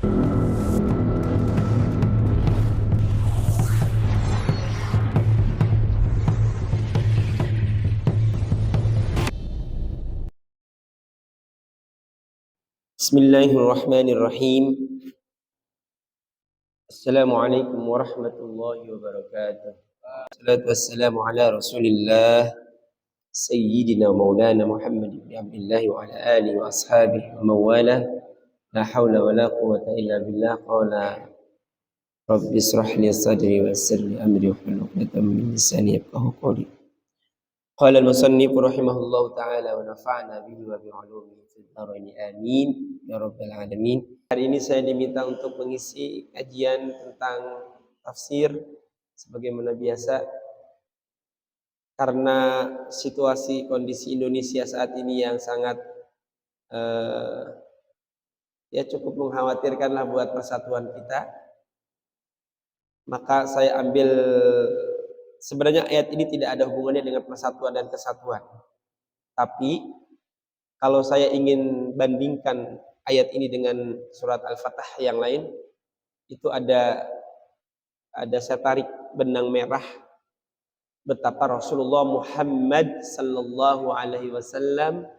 Bismillahirrahmanirrahim. Assalamualaikum warahmatullahi wabarakatuh. Wassalatu wassalamu ala Rasulillah Sayyidina Maulana Muhammad ibn Abdullah wa ala alihi wa ashabihi wa mawala. La hawla wa la quwwata illa billah. Qala Rabbi israh li sadri wa yassir li amri wahlul 'uqdatam min lisani yafqahu qawli. Qala al-musannif rahimahullahu ta'ala wa nafa'na bihi wa bi'ulumihi fid dharain amin ya rabbal alamin. Hari ini saya diminta untuk mengisi kajian tentang tafsir sebagaimana biasa, karena situasi kondisi Indonesia saat ini yang sangat cukup mengkhawatirkan lah buat persatuan kita. Maka saya ambil, sebenarnya ayat ini tidak ada hubungannya dengan persatuan dan kesatuan. Tapi kalau saya ingin bandingkan ayat ini dengan surat Al-Fatah yang lain, itu ada saya tarik benang merah betapa Rasulullah Muhammad sallallahu alaihi wasallam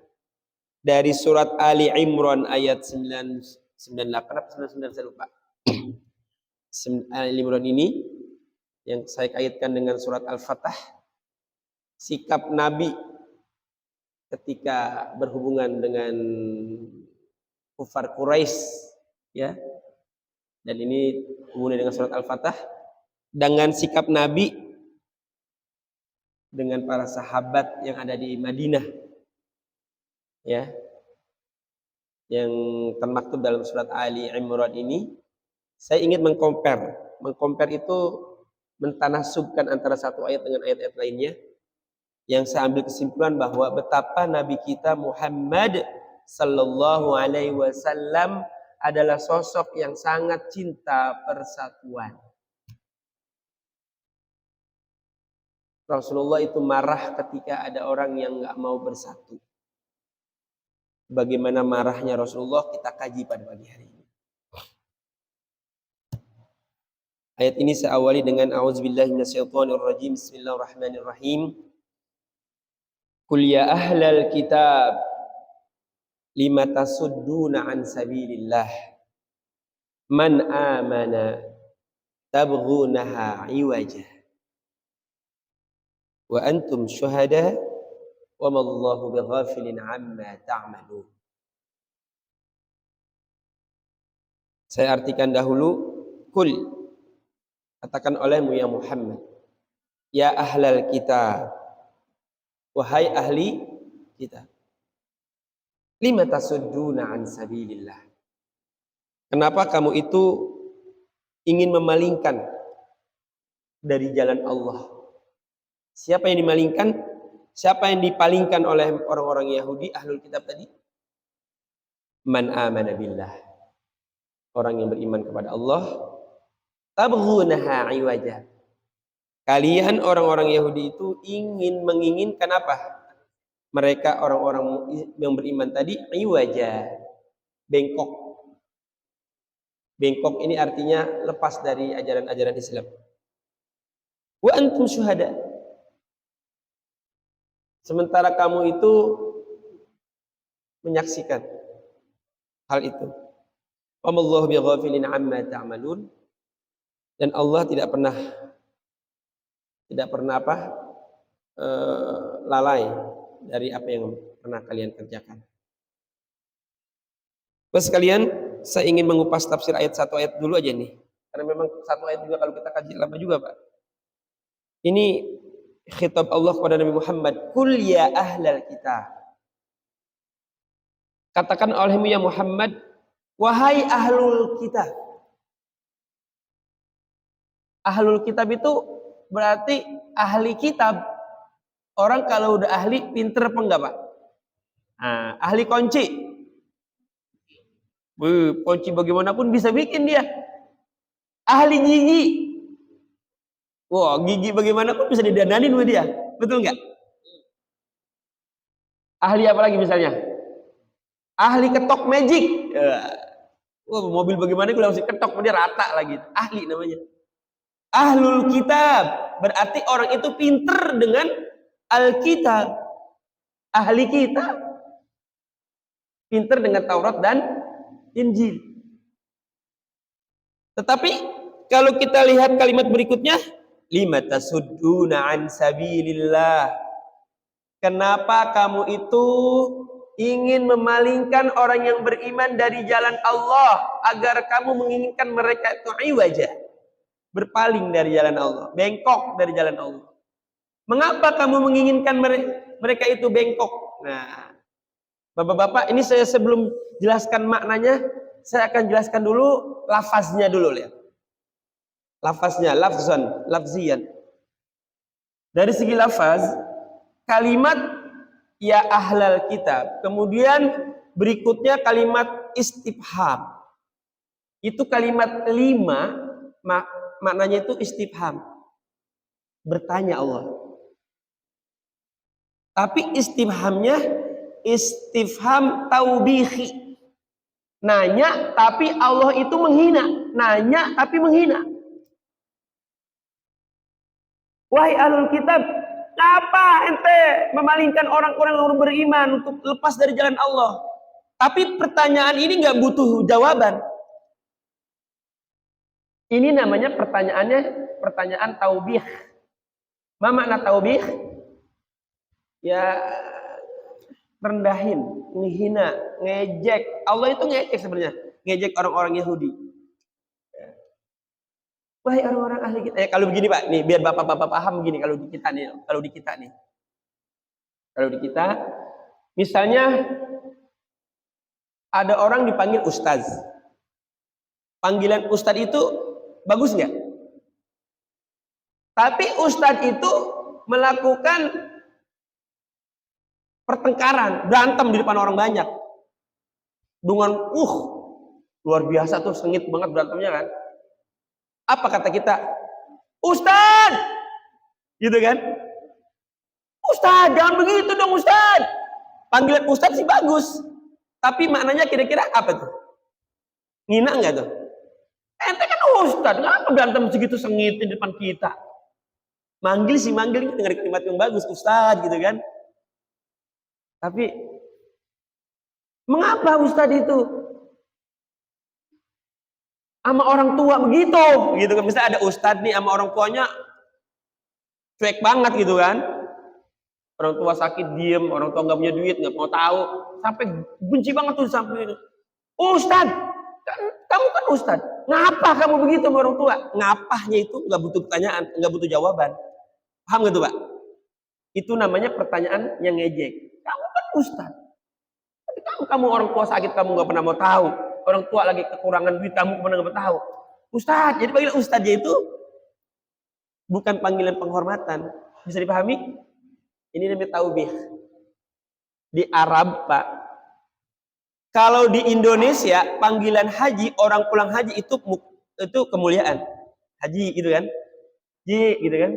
dari surat Ali Imran ayat 98 atau 99 saya lupa. Ali Imran ini yang saya kaitkan dengan surat Al-Fatah, sikap Nabi ketika berhubungan dengan kufar Quraisy, ya. Dan ini hubungannya dengan surat Al-Fatah, dengan sikap Nabi dengan para sahabat yang ada di Madinah, ya, yang termaktub dalam surat Ali Imran ini. Saya ingin mengcompare itu mentanasubkan antara satu ayat dengan ayat-ayat lainnya, yang saya ambil kesimpulan bahwa betapa Nabi kita Muhammad sallallahu alaihi wasallam adalah sosok yang sangat cinta persatuan. Rasulullah itu marah ketika ada orang yang nggak mau bersatu. Bagaimana marahnya Rasulullah kita kaji pada pagi hari ini. Ayat ini saya awali dengan a'udzubillahi minasyaitonirrajim. Bismillahirrahmanirrahim. Qul ya ahlal kitab lima tasudduna an sabilillah man amana tabghunaha iwaja wa antum syuhada wa mallahu bighafilin amma ta'malun. Saya artikan dahulu. Qul, katakan olehmu ya Muhammad, ya ahlal kitab, wahai ahli kitab, lima tasudduna an sabilillah, kenapa kamu itu ingin memalingkan dari jalan Allah? Siapa yang dimalingkan? Siapa yang dipalingkan oleh orang-orang Yahudi, ahlul kitab tadi? Man amana billah, orang yang beriman kepada Allah. Tabghunaha iwaja, kalian orang-orang Yahudi itu menginginkan apa? Mereka orang-orang yang beriman tadi iwaja, bengkok. Bengkok ini artinya lepas dari ajaran-ajaran Islam. Wa antum syuhada, sementara kamu itu menyaksikan hal itu. Wa mallahu bighafilin amma ta'malun, dan Allah tidak pernah lalai dari apa yang pernah kalian kerjakan. Bapak sekalian, saya ingin mengupas tafsir ayat satu ayat dulu aja nih, karena memang satu ayat juga kalau kita kaji lama juga, Pak. Ini khitab Allah kepada Nabi Muhammad. Qul ya ahlal kitab, katakan olehmu ya Muhammad, wahai ahlul kitab. Ahlul kitab itu berarti ahli kitab. Orang kalau udah ahli, pinter apa enggak, Pak? Nah, ahli kunci. Kunci bagaimanapun bisa bikin dia. Ahli gigi. Wah, gigi bagaimanapun bisa didandanin sama dia. Betul enggak? Ahli apa lagi misalnya? Ahli ketok magic. Wah, mobil bagaimana gue langsung ketok, dia rata lagi. Ahli namanya. Ahlul kitab. Berarti orang itu pinter dengan Alkitab. Ahli kitab. Pinter dengan Taurat dan Injil. Tetapi kalau kita lihat kalimat berikutnya, lima tasudduna an sabilillah. Kenapa kamu itu ingin memalingkan orang yang beriman dari jalan Allah agar kamu menginginkan mereka itu iwaja, berpaling dari jalan Allah, bengkok dari jalan Allah. Mengapa kamu menginginkan mereka itu bengkok? Nah, Bapak-bapak, ini saya sebelum jelaskan maknanya, saya akan jelaskan dulu lafaznya dulu ya. Lafaznya, lafzian. Dari segi lafaz, kalimat ya ahlal kitab. Kemudian berikutnya kalimat istifham. Itu kalimat 5, maknanya itu istifham. Bertanya Allah. Tapi istifhamnya istifham taubihi. Nanya tapi Allah itu menghina. Nanya tapi menghina. Wahai ahlul kitab, kenapa ente memalingkan orang-orang yang beriman untuk lepas dari jalan Allah? Tapi pertanyaan ini nggak butuh jawaban. Ini namanya pertanyaan taubih. Apa makna taubih? Ya rendahin, menghina, ngejek. Allah itu ngejek sebenarnya, ngejek orang-orang Yahudi. Wahai orang-orang ahli kita. Kalau begini Pak, nih biar bapak-bapak paham begini kalau di kita nih, Kalau di kita, misalnya ada orang dipanggil ustaz. Panggilan ustaz itu bagus nggak? Tapi ustaz itu melakukan pertengkaran, berantem di depan orang banyak. Dengan luar biasa tuh, sengit banget berantemnya kan. Apa kata kita? Ustaz! Gitu kan? Ustaz, jangan begitu dong Ustaz. Panggilan Ustaz sih bagus. Tapi maknanya kira-kira apa tuh? Ngina enggak tuh? Ente kan Ustaz, kenapa berantem segitu sengit di depan kita? Manggil ini dengan kalimat yang bagus, Ustaz gitu kan. Tapi mengapa Ustaz itu sama orang tua begitu, gitu kan? Misalnya ada ustadz nih sama orang tuanya cuek banget gitu kan. Orang tua sakit diem, orang tua nggak punya duit, nggak mau tahu, sampai benci banget tuh sampai itu. Ustadz, kamu kan ustadz, ngapa kamu begitu sama orang tua? Ngapahnya itu nggak butuh pertanyaan, nggak butuh jawaban. Paham nggak tuh Pak? Itu namanya pertanyaan yang ngejek. Kamu kan ustadz, tapi kamu orang tua sakit kamu nggak pernah mau tahu. Orang tua lagi kekurangan duit, kamu pernah nggak tahu. Ustadz, jadi panggilan ustadz itu bukan panggilan penghormatan. Bisa dipahami? Ini namanya taubih. Di Arab Pak, kalau di Indonesia panggilan haji, orang pulang haji itu kemuliaan. Haji gitu kan? Ji gitu kan?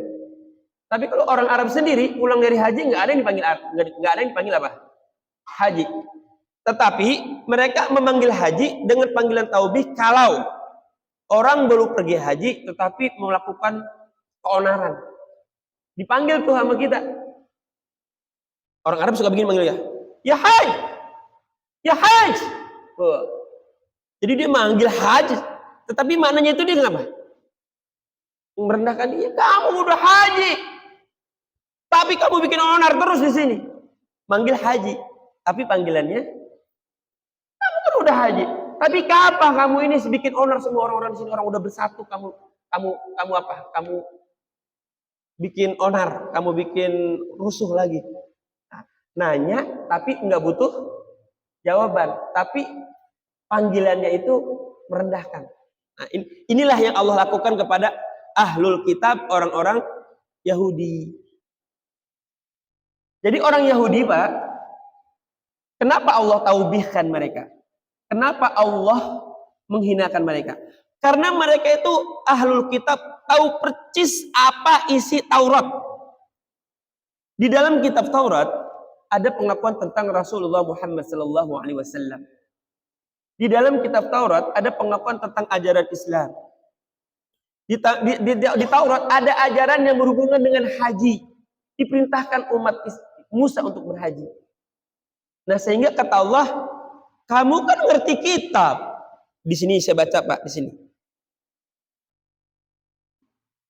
Tapi kalau orang Arab sendiri pulang dari haji nggak ada yang dipanggil apa? Haji. Tetapi mereka memanggil haji dengan panggilan taubih kalau orang baru pergi haji tetapi melakukan keonaran. Dipanggil tuh sama kita. Orang Arab suka begini manggil ya. Ya haj. Ya haj. Jadi dia manggil haji, tetapi maknanya itu dia kenapa? Merendahkan dia. Kamu udah haji. Tapi kamu bikin onar terus di sini. Manggil haji, tapi panggilannya udah haji. Tapi kapan kamu ini bikin onar semua orang-orang di sini, orang udah bersatu, kamu apa? Kamu bikin onar, kamu bikin rusuh lagi. Nanya tapi nggak butuh jawaban, tapi panggilannya itu merendahkan. Nah, inilah yang Allah lakukan kepada ahlul kitab, orang-orang Yahudi. Jadi orang Yahudi Pak, kenapa Allah taubihkan mereka? Kenapa Allah menghinakan mereka? Karena mereka itu ahlul kitab, tahu percis apa isi Taurat. Di dalam kitab Taurat ada pengakuan tentang Rasulullah Muhammad SAW. Di dalam kitab Taurat ada pengakuan tentang ajaran Islam. Di Taurat ada ajaran yang berhubungan dengan haji. Diperintahkan umat Musa untuk berhaji. Nah, sehingga kata Allah, kamu kan ngerti kitab. Di sini saya baca, Pak, di sini.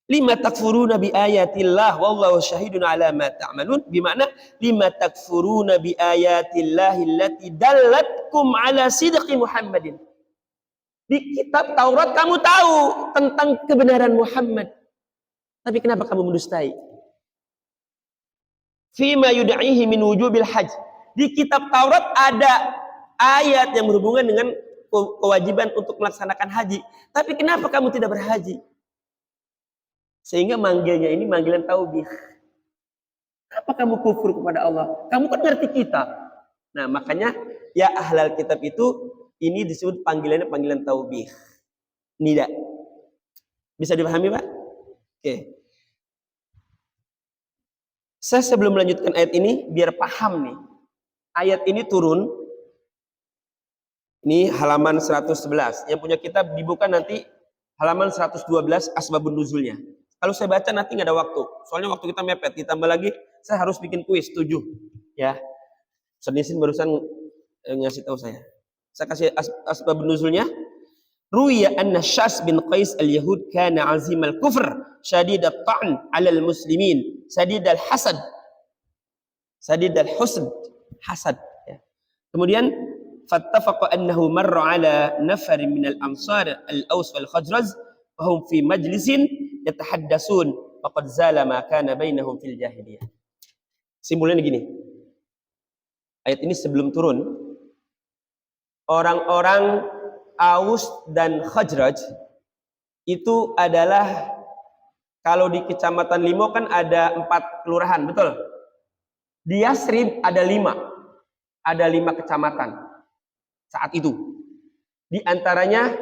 Lima takfuruna bi ayatillah wallahu syahidun ala ma ta'malun, bermakna lima takfuruna bi ayatillahi allati dallatkum ala sidqi Muhammadin. Di kitab Taurat kamu tahu tentang kebenaran Muhammad, tapi kenapa kamu mendustai? Fima yud'ihi min wujubil hajj. Di kitab Taurat ada ayat yang berhubungan dengan kewajiban untuk melaksanakan haji, tapi kenapa kamu tidak berhaji? Sehingga manggilnya ini manggilan taubih. Apa kamu kufur kepada Allah? Kamu kan ngerti kitab. Nah, makanya ya ahlal kitab itu ini disebut panggilannya panggilan taubih. Nida. Bisa dipahami, Pak? Oke. Saya sebelum melanjutkan ayat ini biar paham nih. Ayat ini turun. Ini halaman 111. Yang punya kitab dibuka nanti halaman 112 asbabun nuzulnya. Kalau saya baca nanti nggak ada waktu. Soalnya waktu kita mepet. Ditambah lagi saya harus bikin kuis 7. Ya. Senisin barusan ngasih tahu saya. Saya kasih asbabun nuzulnya. Ruwiya anna Syas bin Qais al-Yahud kana azim al-kufr, syadid at-ta'n 'ala al-muslimin, sadid al-hasad. Sadid al-husd, hasad, ya. Kemudian fattafaqa annahu marra 'ala nafarin min al-ansar al-Aws wal Khazraj wa hum fi majlisin yatahaddasun faqad zala ma kana bainahum fil jahiliyah. Simbolnya gini. Ayat ini sebelum turun, orang-orang Aus dan Khazraj itu adalah, kalau di Kecamatan Limo kan ada 4 kelurahan, betul? Di Yasrib ada 5. Ada 5 kecamatan saat itu. Di antaranya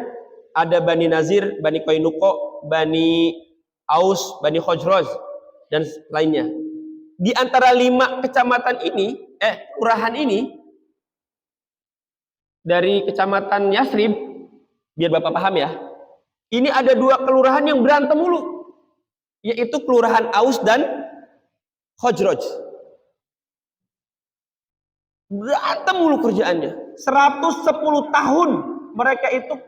ada Bani Nazir, Bani Qainuqa, Bani Aus, Bani Khazraj, dan lainnya. Di antara 5 kecamatan ini, kelurahan ini, dari Kecamatan Yasrib, biar Bapak paham ya, ini ada 2 kelurahan yang berantem mulu, yaitu kelurahan Aus dan Khazraj. Berantem mulu kerjaannya. 110 tahun mereka itu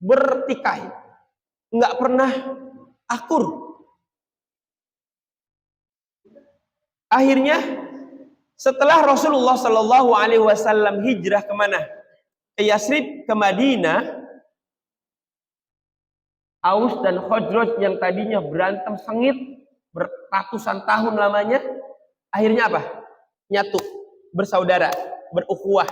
bertikai, nggak pernah akur. Akhirnya setelah Rasulullah Shallallahu Alaihi Wasallam hijrah kemana? Ke Yasrib, ke Madinah. Aus dan Khazraj yang tadinya berantem sengit berratusan tahun lamanya, akhirnya apa? Nyatu, bersaudara, berukhuwah,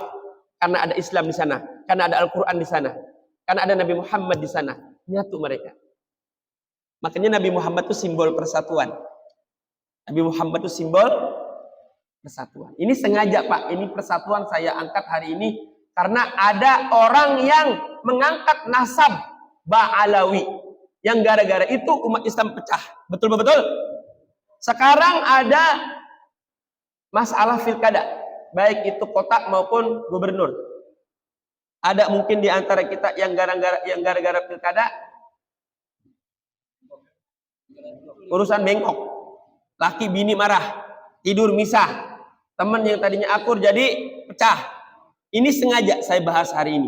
karena ada Islam di sana, karena ada Al-Quran di sana, karena ada Nabi Muhammad di sana, nyatu mereka. Makanya Nabi Muhammad itu simbol persatuan. Nabi Muhammad itu simbol persatuan. Ini sengaja, Pak, ini persatuan saya angkat hari ini karena ada orang yang mengangkat nasab Ba'alawi yang gara-gara itu umat Islam pecah. Betul-betul. Sekarang ada masalah pilkada, baik itu kota maupun gubernur. Ada mungkin di antara kita yang gara-gara pilkada urusan bengkok. Laki bini marah, tidur misah, teman yang tadinya akur jadi pecah. Ini sengaja saya bahas hari ini,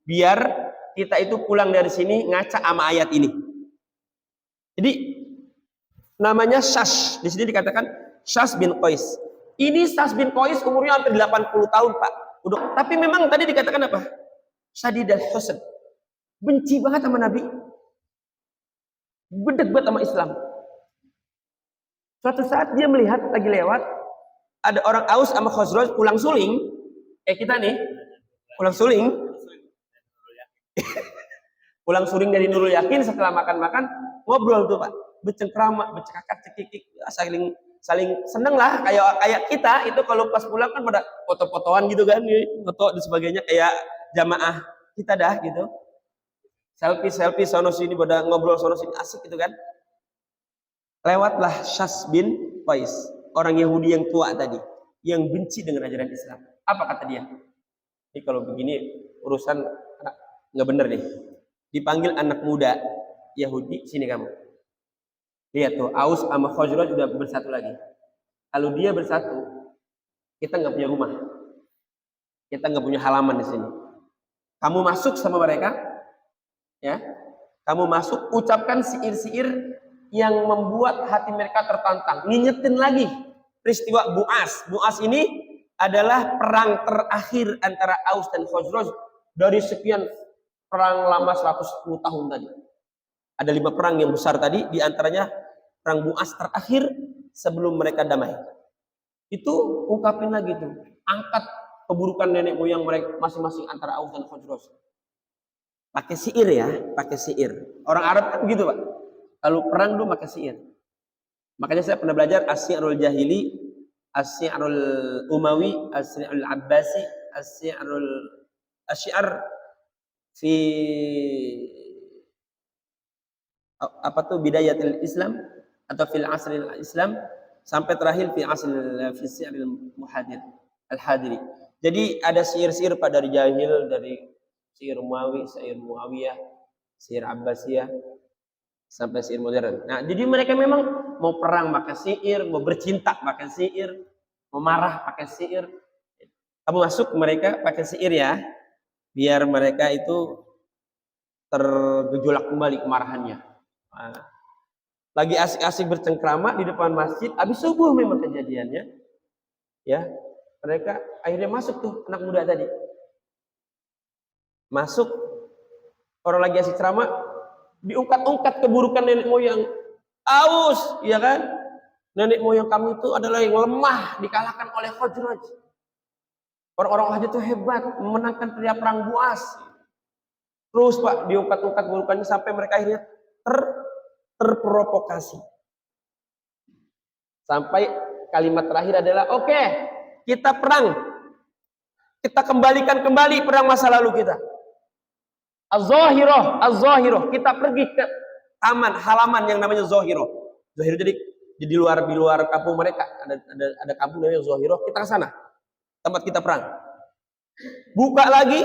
biar kita itu pulang dari sini ngaca sama ayat ini. Jadi namanya Syas, di sini dikatakan Syas bin Qais. Ini Syas bin Qais umurnya hampir 80 tahun, Pak. Udah, tapi memang tadi dikatakan apa? Syadid al-husd. Benci banget sama Nabi. Bedek banget sama Islam. Suatu saat dia melihat lagi lewat ada orang Aus sama Khazraj pulang suling. Kita nih pulang suling. Pulang suling dari Nurul Yakin, setelah makan-makan ngobrol tuh, Pak. Bercengkrama, bercakap cekikik, saling seneng lah, kayak kita itu kalau pas pulang kan pada foto-fotoan gitu kan, foto dan sebagainya kayak jamaah kita dah gitu. Selfie sono sini pada ngobrol sono sini asik gitu kan. Lewatlah Syas bin Qais, orang Yahudi yang tua tadi, yang benci dengan ajaran Islam. Apa kata dia? Ini kalau begini urusan nggak bener nih. Dipanggil anak muda Yahudi, sini kamu. Lihat tuh, Aus sama Khazraj sudah bersatu lagi. Kalau dia bersatu, kita nggak punya rumah, kita nggak punya halaman di sini. Kamu masuk sama mereka, ya. Kamu masuk, ucapkan siir-siir yang membuat hati mereka tertantang. Ngingetin lagi peristiwa Bu'as. Bu'as ini adalah perang terakhir antara Aus dan Khazraj dari sekian perang lama 110 tahun tadi. Ada 5 perang yang besar tadi, diantaranya perang Bu'as terakhir sebelum mereka damai. Itu ungkapin lagi tuh, angkat keburukan nenek moyang mereka masing-masing antara Aus dan Khazraj. Pakai syair ya, pakai syair. Orang Arab kan begitu, Pak. Kalau perang dulu pakai syair. Makanya saya pernah belajar As-Syi'rul Jahili, As-Syi'rul Umawi, As-Syi'rul Abbasi, Asy-Syi'r fi apa tuh Bidayatul Islam atau fil Asril Islam sampai terakhir fi Syi'ril Muhadir Al-Hadiri. Jadi ada syair-syair Pak dari jahil, dari syair Umawi, syair Muawiyah, syair Abbasiyah sampai syair modern. Nah, jadi mereka memang mau perang pakai syair, mau bercinta pakai syair, mau marah pakai syair. Kamu masuk mereka pakai syair ya, biar mereka itu tergejolak kembali kemarahannya. Nah, lagi asik-asik bercengkrama di depan masjid, habis subuh memang kejadiannya. Ya, mereka akhirnya masuk tuh anak muda tadi. Masuk, orang lagi asik ceramah, diungkat-ungkat keburukan nenek moyang. Aus, ya kan? Nenek moyang kami itu adalah yang lemah, dikalahkan oleh Khazraj. Orang-orang Khazraj itu hebat, memenangkan perang Bu'as. Terus Pak, diungkat-ungkat keburukannya sampai mereka akhirnya terprovokasi. Sampai kalimat terakhir adalah, oke, kita perang. Kita kembalikan kembali perang masa lalu kita. Az-Zahirah, kita pergi ke taman, halaman yang namanya Zahirah. Zahirah jadi di luar kampung mereka, ada kampung namanya Zahirah, kita ke sana. Tempat kita perang. Buka lagi,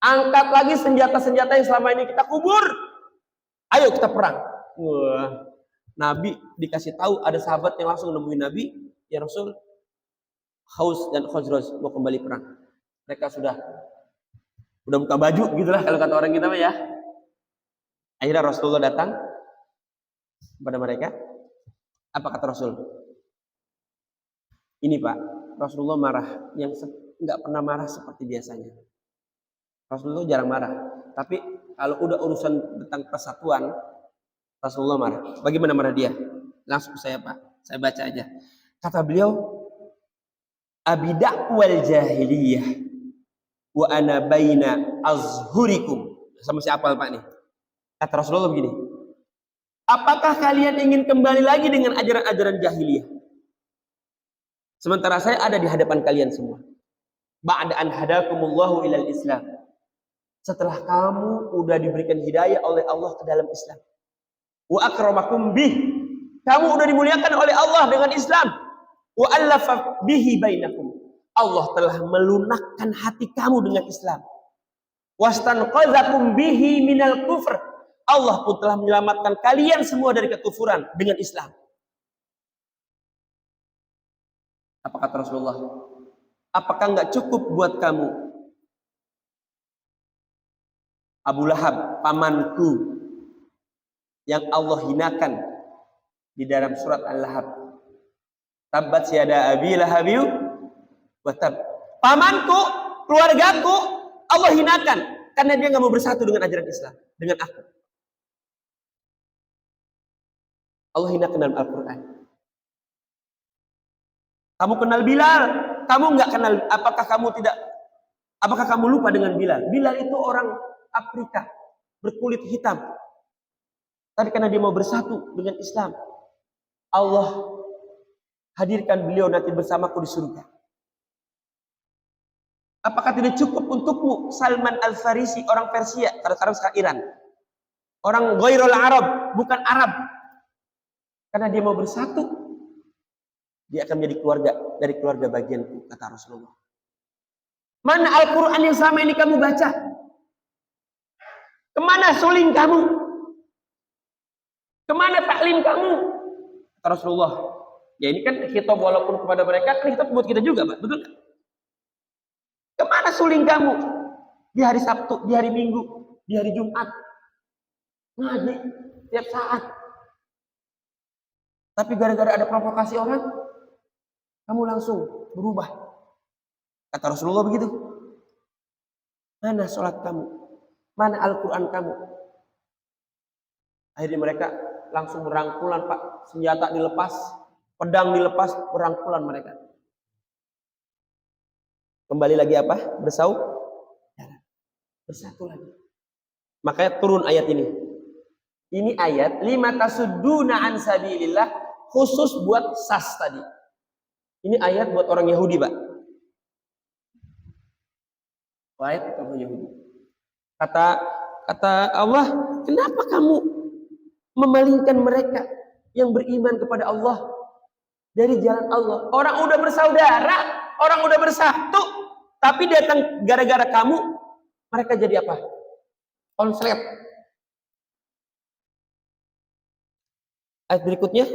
angkat lagi senjata-senjata yang selama ini kita kubur. Ayo kita perang. Wah. Nabi dikasih tahu, ada sahabat yang langsung nemuin Nabi, ya Rasul, Aus dan Khazraj mau kembali perang. Mereka sudah buka baju gitulah kalau kata orang kita mah ya. Akhirnya Rasulullah datang kepada mereka. Apa kata Rasul? Ini Pak, Rasulullah marah yang nggak pernah marah seperti biasanya. Rasulullah jarang marah, tapi kalau udah urusan tentang persatuan, Rasulullah marah. Bagaimana marah dia? Langsung saya baca aja. Kata beliau, abidak wal jahiliyah wa ana baina azhurikum. Sama siapa Pak nih? Kata Rasulullah begini, apakah kalian ingin kembali lagi dengan ajaran-ajaran jahiliyah? Sementara saya ada di hadapan kalian semua. Ba'da an hadakumullahu ilal Islam. Setelah kamu udah diberikan hidayah oleh Allah ke dalam Islam. Wa akramakum bih. Kamu udah dimuliakan oleh Allah dengan Islam. Wa allafa bihi bainakum. Allah telah melunakkan hati kamu dengan Islam. Wastanqadzakum bihi minal kufr. Allah pun telah menyelamatkan kalian semua dari kekufuran dengan Islam. Apa kata Rasulullah? Apakah enggak cukup buat kamu? Abu Lahab, pamanku, yang Allah hinakan di dalam surat Al-Lahab. Tabbat yada abi lahabiu wa tab. Pamanku, keluargaku, Allah hinakan karena dia nggak mau bersatu dengan ajaran Islam, dengan aku. Allah hinakan dalam Al-Quran. Kamu kenal Bilal? Kamu nggak kenal? Apakah kamu lupa dengan Bilal? Bilal itu orang Afrika, berkulit hitam. Tapi karena dia mau bersatu dengan Islam, Allah hadirkan beliau nanti bersamaku di surga. Apakah tidak cukup untukmu Salman Al-Farisi, orang Persia, sekarang Iran, orang Ghairul Arab, bukan Arab, karena dia mau bersatu, dia akan menjadi keluarga dari keluarga bagianku, kata Rasulullah. Mana Al-Quran yang selama ini kamu baca? Kemana suling kamu? Kemana taklim kamu? Kata Rasulullah. Ya ini kan khitab walaupun kepada mereka, kan khitab buat kita juga, Pak. Betul kan? Kemana suling kamu? Di hari Sabtu, di hari Minggu, di hari Jumat. Ngaji tiap saat. Tapi gara-gara ada provokasi orang, kamu langsung berubah. Kata Rasulullah begitu. Mana sholat kamu? Mana Al-Quran kamu? Akhirnya mereka langsung berangkulan, Pak. Senjata dilepas, pedang dilepas, berangkulan mereka. Kembali lagi apa? Bersatu lagi. Makanya turun ayat ini. Ini ayat lima tasudduna an sabilillah, khusus buat SAS tadi. Ini ayat buat orang Yahudi, Pak. Ayat orang Yahudi. Kata Allah, kenapa kamu memalingkan mereka yang beriman kepada Allah dari jalan Allah? Orang udah bersaudara, orang udah bersatu, tapi datang gara-gara kamu, mereka jadi apa? Konslet. Ayat berikutnya,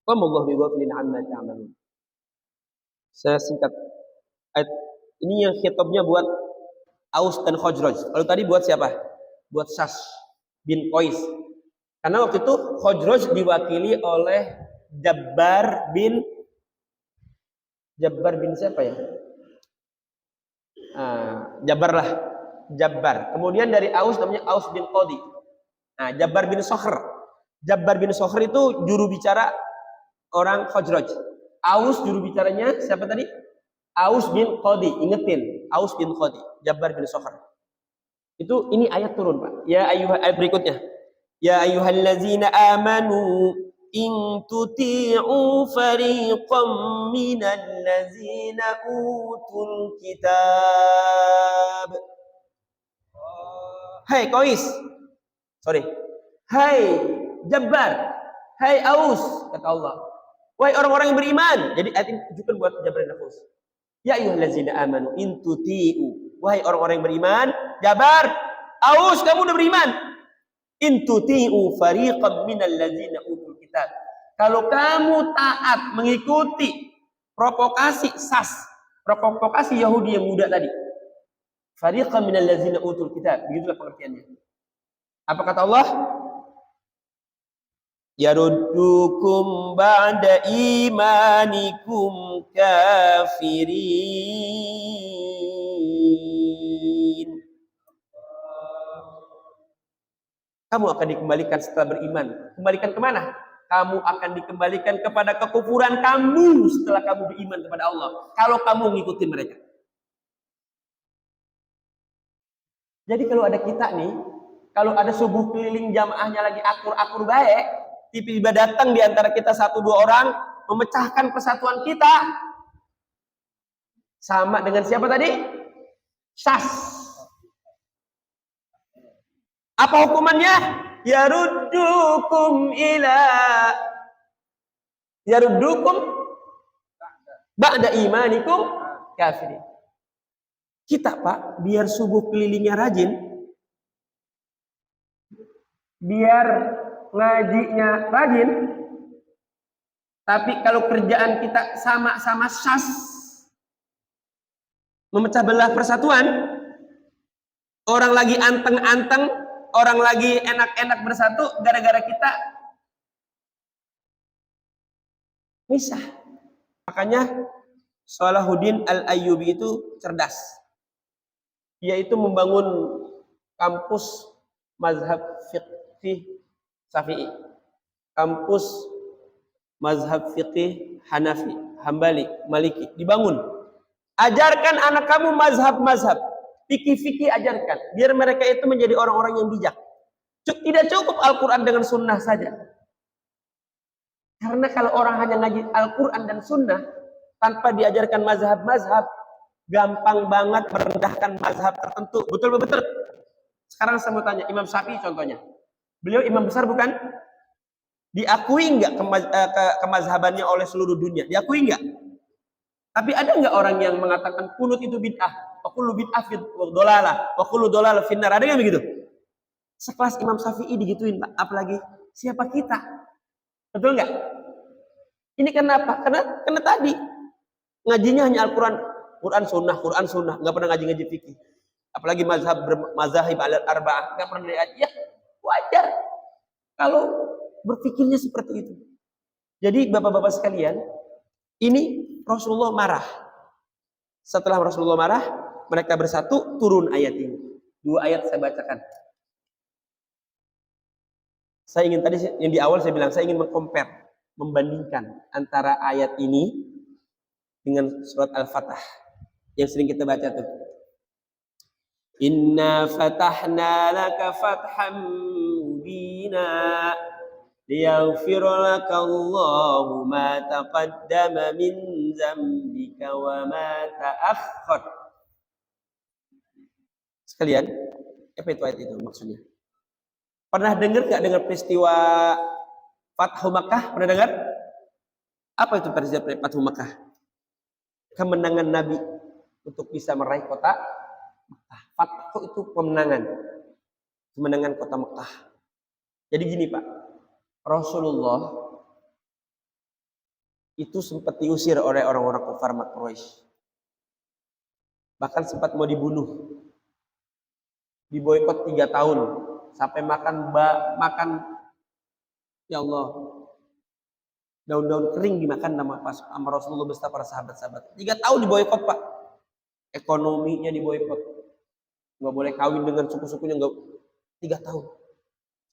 wallahu bighafilin amma ta'malun. Saya singkat. Ayat ini yang khitabnya buat Aus dan Khazraj. Lalu tadi buat siapa? Buat Sas bin Qais. Karena waktu itu Khazraj diwakili oleh Jabbar bin siapa ya? Jabbar. Kemudian dari Aus namanya Aus bin Qadi. Nah, Jabbar bin Sokhr. Jabbar bin Sokhr itu juru bicara orang Khazraj. Aus juru bicaranya siapa tadi? Aus bin Qadi. Ingetin, Aus bin Qadi. Jabbar bin Sokhr. Ini ayat turun, Pak. Ayat berikutnya. Ya ayyuhallazina amanu in tuti'u fariqam minal ladzina utul kitab. Hai Qais. Hai Jabbar. Hai Aus, kata Allah. Wahai orang-orang yang beriman. Jadi ayat ini tujukan buat Jabbar dan Aus. Ya ayyuhallazina amanu in tuti'u. Wahai orang-orang yang beriman, Jabbar, Aus, kamu udah beriman. In tuti'u fariqam minal ladzina utul kitab. Kalau kamu taat mengikuti provokasi SAS, provokasi Yahudi yang muda tadi. Fariqam minal ladzina utul kitab. Begitulah pengertiannya. Apa kata Allah? Yaruddukum ba'da imanikum kafirin. Kamu akan dikembalikan setelah beriman. Kembalikan kemana? Kamu akan dikembalikan kepada kekufuran kamu setelah kamu beriman kepada Allah. Kalau kamu ngikutin mereka. Jadi kalau ada kita nih, kalau ada subuh keliling jamaahnya lagi akur-akur baik, tiba-tiba datang di antara kita 1-2 orang memecahkan persatuan kita. Sama dengan siapa tadi? SAS. Apa hukumannya? Yaruddukum ba'da imanikum kafirin. Kita, Pak, biar subuh kelilingnya rajin, biar ngajinya rajin, tapi kalau kerjaan kita sama-sama SAS, memecah belah persatuan, orang lagi anteng-anteng, orang lagi enak-enak bersatu, gara-gara kita misah. Makanya Salahuddin Al-Ayyubi itu cerdas. Yaitu membangun kampus mazhab fiqh Syafi'i, kampus mazhab fiqh Hanafi, Hambali, Maliki, dibangun. Ajarkan anak kamu mazhab-mazhab, fikih-fikih ajarkan, biar mereka itu menjadi orang-orang yang bijak. Tidak cukup Al-Quran dengan sunnah saja. Karena kalau orang hanya ngaji Al-Quran dan sunnah tanpa diajarkan mazhab-mazhab, gampang banget merendahkan mazhab tertentu. Betul-betul. Sekarang saya mau tanya, Imam Syafi'i contohnya. Beliau imam besar bukan? Diakui nggak kemazhabannya oleh seluruh dunia? Diakui nggak? Tapi ada nggak orang yang mengatakan kunut itu bid'ah? Wa kullu bid'ah fi dhalalah, wa kullu dhalalah finnar. Ada nggak begitu? Sekelas Imam Syafi'i digituin, Pak. Apalagi siapa kita? Betul nggak? Ini kenapa? Karena tadi ngajinya hanya Al-Quran, Quran Sunnah, nggak pernah ngaji fikih. Apalagi mazhab al-arba'ah, nggak pernah ngaji. Ya, wajar kalau berpikirnya seperti itu. Jadi bapak-bapak sekalian, ini Rasulullah marah. Setelah Rasulullah marah, mereka bersatu, turun ayat ini. 2 ayat saya bacakan. Saya ingin tadi yang di awal saya bilang, saya ingin mengcompare, membandingkan antara ayat ini dengan surat Al-Fatah yang sering kita baca tuh. Inna fatahna laka fatham mubina liyaghfir laka Allahu ma taqaddama min dzambika wa ma ta'akhkhar. Sekalian, apa itu ayat itu maksudnya? Pernah dengar nggak dengar peristiwa Fathu Makkah? Pernah dengar? Apa itu peristiwa Fathu Makkah? Kemenangan Nabi untuk bisa meraih kota Makkah. Fathu itu kemenangan kota Makkah. Jadi gini Pak, Rasulullah itu sempat diusir oleh orang-orang kafir Quraisy. Bahkan sempat mau dibunuh. Diboikot 3 tahun sampai makan ya Allah, daun-daun kering dimakan sama Rasulullah beserta para sahabat-sahabat. 3 tahun diboikot Pak. Ekonominya diboikot. Nggak boleh kawin dengan suku-sukunya, nggak. 3 tahun.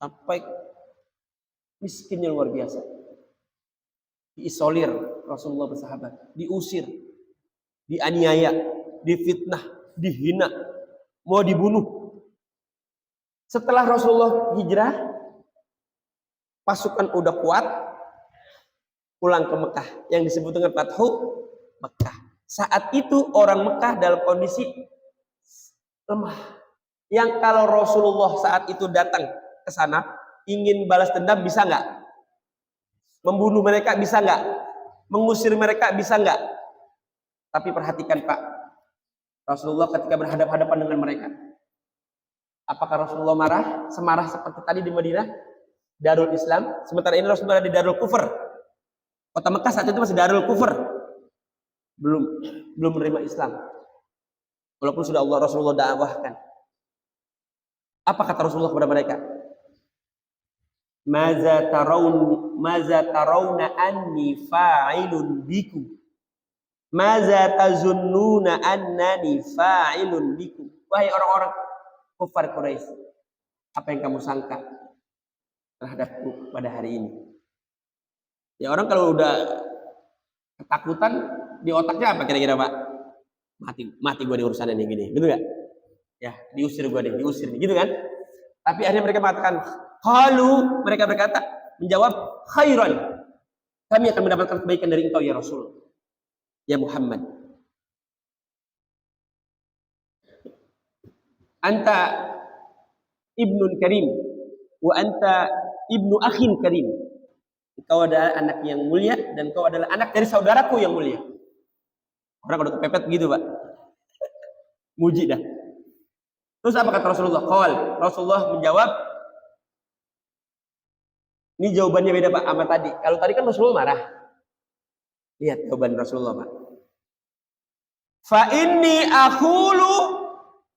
Sampai miskinnya luar biasa. Diisolir Rasulullah bersahabat. Diusir. Dianiaya. Difitnah. Dihina. Mau dibunuh. Setelah Rasulullah hijrah, pasukan udah kuat, pulang ke Mekah yang disebut dengan Fathu Mekah. Saat itu orang Mekah dalam kondisi lemah. Yang kalau Rasulullah saat itu datang ke sana ingin balas dendam, bisa nggak? Membunuh mereka bisa nggak? Mengusir mereka bisa nggak? Tapi perhatikan Pak, Rasulullah ketika berhadapan-hadapan dengan mereka, apakah Rasulullah marah? Semarah seperti tadi di Madinah, Darul Islam. Sementara ini Rasulullah ada di Darul Kufur. Kota Mekah saat itu masih Darul Kufur. Belum menerima Islam. Walaupun sudah Rasulullah dakwahkan. Apa kata Rasulullah kepada mereka? Maza tarawna anni fa'ilun bikum. Maza tazunnuna annani fa'ilun bikum. Wahai orang-orang kufar Quraisy, apa yang kamu sangka terhadapku pada hari ini? Ya orang kalau udah ketakutan di otaknya apa kira-kira Pak? Mati gue di urusan ini gini, betul nggak? Ya diusir gue deh, diusir gitu kan? Tapi akhirnya mereka mengatakan, mereka berkata, menjawab, khairan, kami akan mendapatkan kebaikan dari engkau ya Rasul, ya Muhammad. Anta ibnun karim, wa anta ibnu akhin karim. Engkau adalah anak yang mulia dan engkau adalah anak dari saudaraku yang mulia. Orang udah kepepet gitu Pak. Muji dah. Terus apa kata Rasulullah? Rasulullah menjawab, ini jawabannya beda Pak sama tadi. Kalau tadi kan Rasulullah marah. Lihat jawaban Rasulullah Pak. Fa inni aqulu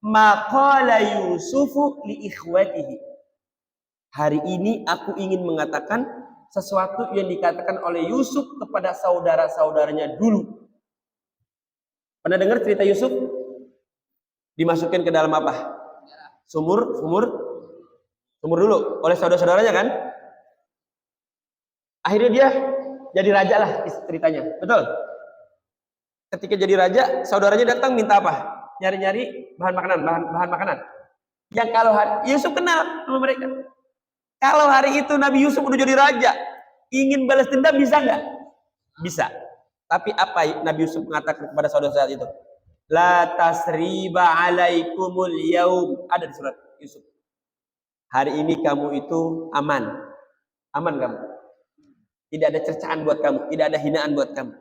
ma qala Yusufu li ikhwatihi. Hari ini aku ingin mengatakan sesuatu yang dikatakan oleh Yusuf kepada saudara-saudaranya dulu. Pernah dengar cerita Yusuf? Dimasukin ke dalam apa? Sumur dulu oleh saudara-saudaranya kan? Akhirnya dia jadi raja lah ceritanya, betul? Ketika jadi raja, saudaranya datang minta apa? Nyari-nyari bahan makanan. Yang kalau Yusuf kenal sama mereka. Kalau hari itu Nabi Yusuf udah jadi raja, ingin balas dendam bisa nggak? Bisa. Tapi apa Nabi Yusuf mengatakan kepada saudara-saudara itu? La tasriba alaikumul yaum. Ada di surat Yusuf. Hari ini kamu itu aman. Aman kamu. Tidak ada cercaan buat kamu. Tidak ada hinaan buat kamu.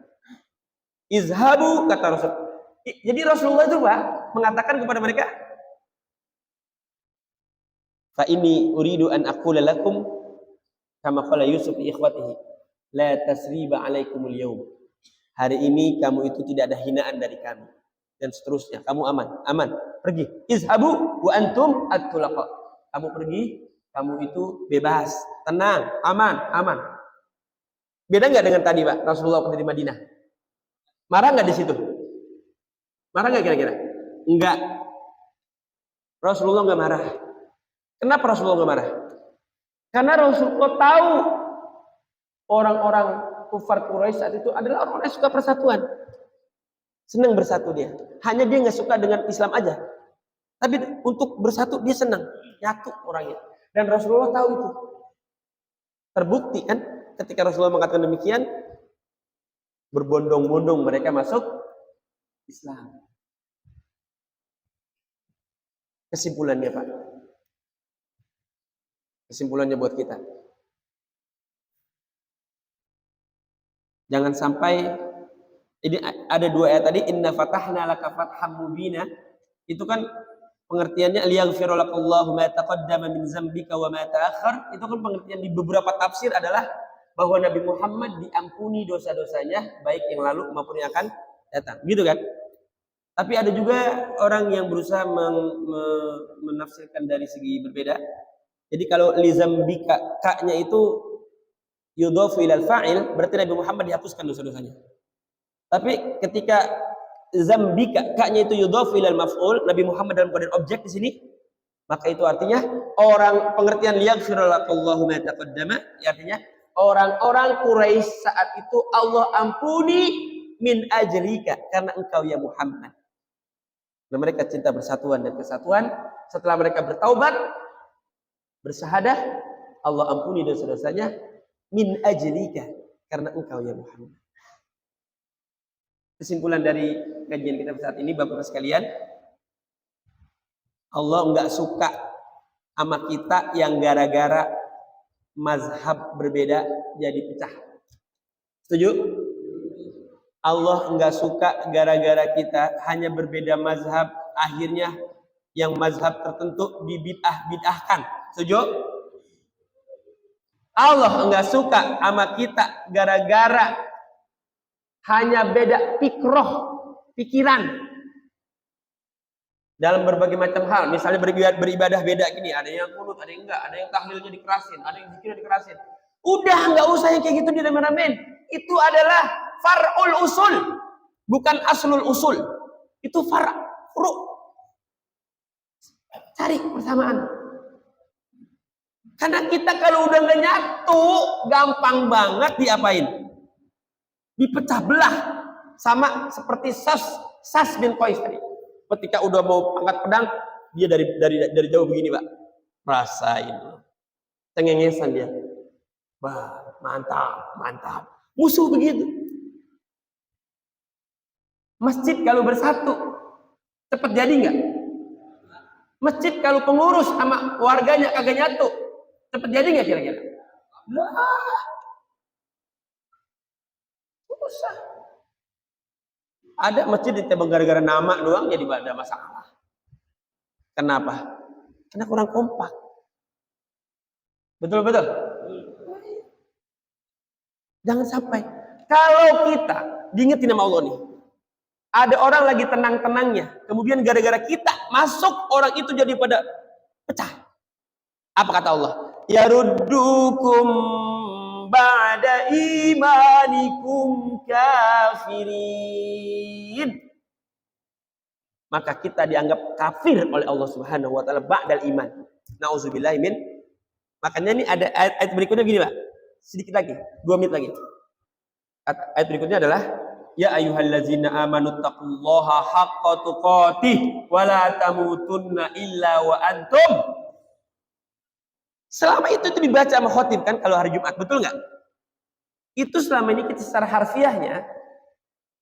Izhabu, kata Rasul. Jadi Rasulullah itu Pak mengatakan kepada mereka, fa inni uridu an aqula lakum kama qala Yusuf li ikhwatihi, la tasriba alaikumul yawm. Hari ini kamu itu tidak ada hinaan dari kami. Dan seterusnya, kamu aman, aman, pergi. Izhabu wa antum at-tulaqa. Kamu pergi, kamu itu bebas, tenang, aman, aman. Beda nggak dengan tadi Pak, Rasulullah waktu di Madinah? Marah nggak di situ? Marah nggak kira-kira? Enggak. Rasulullah nggak marah. Kenapa Rasulullah nggak marah? Karena Rasulullah tahu orang-orang kufar Quraisy saat itu adalah orang-orang yang suka persatuan. Senang bersatu dia. Hanya dia nggak suka dengan Islam aja. Tapi untuk bersatu dia senang. Nyatu orangnya. Dan Rasulullah tahu itu. Terbukti kan ketika Rasulullah mengatakan demikian, berbondong-bondong mereka masuk Islam. Kesimpulannya Pak. Kesimpulannya buat kita. Jangan sampai, ini ada dua ayat tadi, inna fatahna laka fatham mubina. Itu kan pengertiannya liyaghfira lakallahu ma taqaddama min dzambika wa ma ta'akhkhar. Itu kan pengertian di beberapa tafsir adalah bahwa Nabi Muhammad diampuni dosa-dosanya baik yang lalu maupun yang akan datang. Gitu kan? Tapi ada juga orang yang berusaha menafsirkan dari segi berbeda. Jadi kalau li dzambika ka-nya itu yudhafu ilal fa'il, berarti Nabi Muhammad dihapuskan dosa-dosanya. Tapi ketika zambika, ka-nya itu yudhafu ilal maf'ul, Nabi Muhammad dalam keadaan objek di sini, maka itu artinya orang pengertian liyaghfira lakallahu ma taqaddama, artinya orang-orang Quraisy saat itu Allah ampuni min ajlika, karena engkau ya Muhammad. Dan mereka cinta persatuan dan kesatuan. Setelah mereka bertaubat, bersahadah, Allah ampuni dosa-dosanya min ajlika, karena engkau ya Muhammad. Kesimpulan dari kajian kita saat ini Bapak-Bapak sekalian, Allah enggak suka sama kita yang gara-gara mazhab berbeda jadi pecah. Setuju? Allah enggak suka gara-gara kita hanya berbeda mazhab, akhirnya yang mazhab tertentu dibid'ah-bid'ahkan. Setuju? Allah enggak suka sama kita gara-gara hanya beda pikiran dalam berbagai macam hal. Misalnya beribadah beda gini, ada yang kunut, ada yang enggak, ada yang tahlilnya dikerasin, ada yang zikirnya dikerasin. Udah enggak usah yang kayak gitu dirame-ramein. Itu adalah far'ul usul, bukan aslul usul. Itu furu. Cari persamaan. Karena kita kalau udah nggak nyatu, gampang banget diapain? Dipecah belah. Sama seperti Sas bin Qais tadi. Ketika udah mau angkat pedang, dia dari jauh begini, Pak. Rasain. Cengengesan dia. Wah, mantap. Musuh begitu. Masjid kalau bersatu, cepat jadi nggak? Masjid kalau pengurus sama warganya kagak nyatu, cepat jadi nggak kira-kira? Lah, susah. Ada masjid ditebang gara-gara nama doang jadi ada masalah. Kenapa? Karena kurang kompak. Betul. Jangan sampai kalau kita diingetin sama Allah nih, ada orang lagi tenang-tenangnya, kemudian gara-gara kita masuk, orang itu jadi pada pecah. Apa kata Allah? Yaruddukum ba'da imanikum kafirin. Maka kita dianggap kafir oleh Allah Subhanahu wa taala ba'dal iman. Nauzubillahi min. Makanya ini ada ayat berikutnya begini, Pak. Sedikit lagi, 2 menit lagi. Ayat berikutnya adalah ya ayyuhallazina amanu taqullaha haqqa tuqatih wa la tamutunna illa wa antum. Selama itu dibaca sama khotib kan kalau hari Jumat, betul nggak? Itu selama ini kita secara harfiahnya,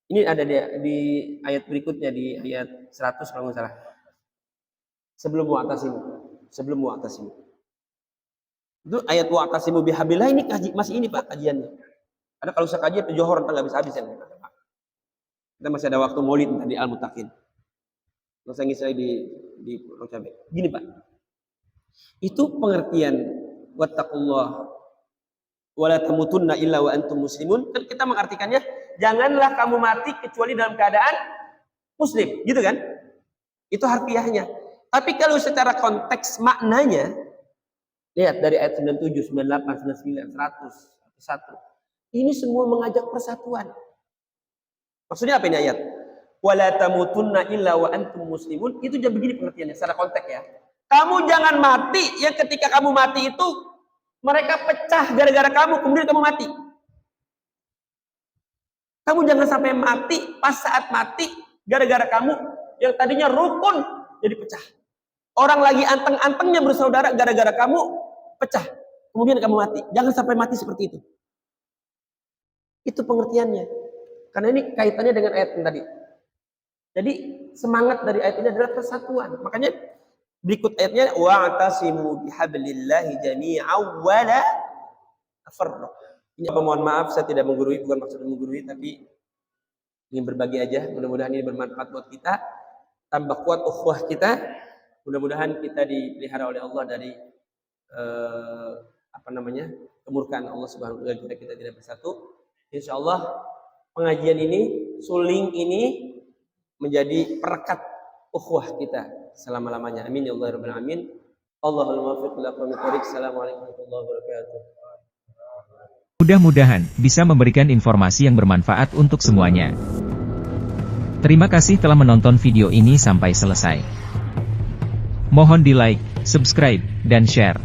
ini ada di ayat berikutnya di ayat 100 kalau nggak salah. Sebelum wa'tasimu. Itu ayat wa'tasimu bihablillah, ini masih ini Pak kajiannya. Karena kalau saya kaji itu johor nggak bisa habis ya. Kita masih ada waktu maulid tadi Al-Muttaqin. Nggak usah ngisi di Pulau Cabai. Gini Pak, itu pengertian wattaqullah wala tamutunna illa wa antum muslimun. Kan kita mengartikannya, janganlah kamu mati kecuali dalam keadaan muslim, gitu kan? Itu harfiahnya. Tapi kalau secara konteks maknanya, lihat dari ayat 97, 98, 99, 100, 1. Ini semua mengajak persatuan. Maksudnya apa ini ayat? Wala tamutunna illa wa antum muslimun. Itu jadi begini pengertiannya secara konteks ya. Kamu jangan mati yang ketika kamu mati itu mereka pecah gara-gara kamu, kemudian kamu mati. Kamu jangan sampai mati pas saat mati gara-gara kamu yang tadinya rukun jadi pecah. Orang lagi anteng-antengnya bersaudara gara-gara kamu pecah. Kemudian kamu mati. Jangan sampai mati seperti itu. Itu pengertiannya. Karena ini kaitannya dengan ayat yang tadi. Jadi semangat dari ayat ini adalah persatuan. Makanya berikut ayatnya wa'tasimu bihablillahi jami'an wa la tafarraqu. Ini mohon maaf saya tidak menggurui, bukan maksud menggurui tapi ingin berbagi aja. Mudah-mudahan ini bermanfaat buat kita, tambah kuat ukhuwah kita. Mudah-mudahan kita dipelihara oleh Allah dari kemurkaan Allah Subhanahu wa taala, kita tidak bersatu. Insyaallah pengajian ini, suling ini menjadi perekat ukhuwah kita selama-lamanya. Amin ya Allah rabbal alamin. Allahul muwaffiq ila aqwamit thoriq. Assalamualaikum warahmatullahi wabarakatuh. Mudah-mudahan bisa memberikan informasi yang bermanfaat untuk semuanya. Terima kasih telah menonton video ini sampai selesai. Mohon di like, subscribe, dan share.